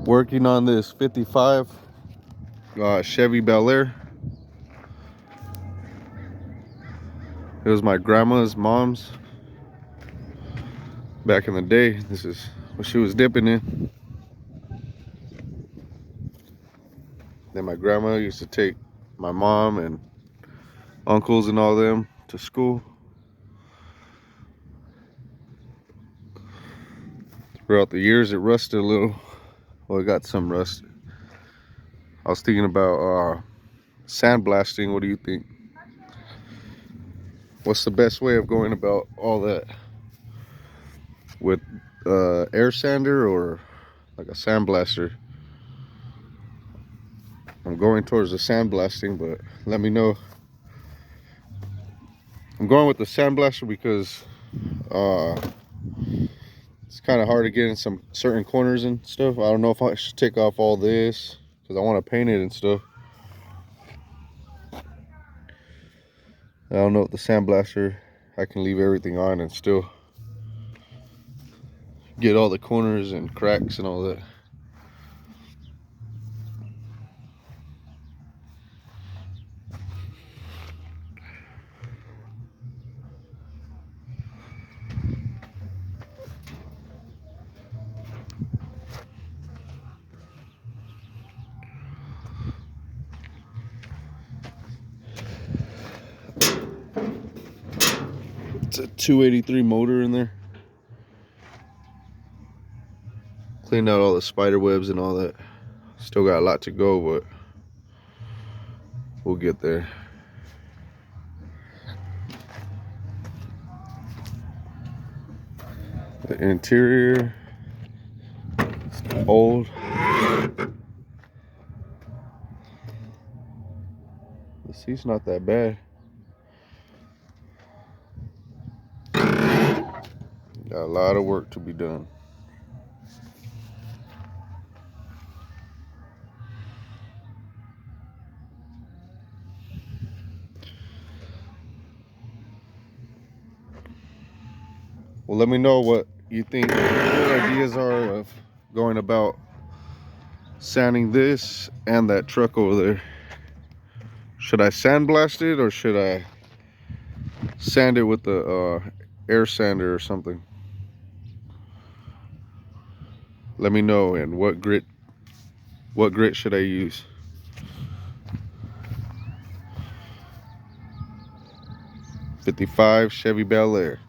Working on this 55 Chevy Belair. It was my grandma's mom's back in the day. This is what she was dipping in. Then my grandma used to take my mom and uncles and all them to school. Throughout the years it rusted a little. Well, it got some rust. I was thinking about sandblasting. What do you think? What's the best way of going about all that? With air sander or like a sandblaster? I'm going towards the sandblasting, but let me know. I'm going with the sandblaster because it's kind of hard to get in some certain corners and stuff. I don't know if I should take off all this because I want to paint it and stuff. I don't know if the sandblaster, I can leave everything on and still get all the corners and cracks and all that. It's a 283 motor in there. Cleaned out all the spider webs and all that. Still got a lot to go, but we'll get there. The interior is old. The seat's not that bad. Got a lot of work to be done. Well, let me know what you think your ideas are of going about sanding this and that truck over there. Should I sandblast it or should I sand it with the air sander or something? Let me know. And what grit should I use? '55 Chevy Belair.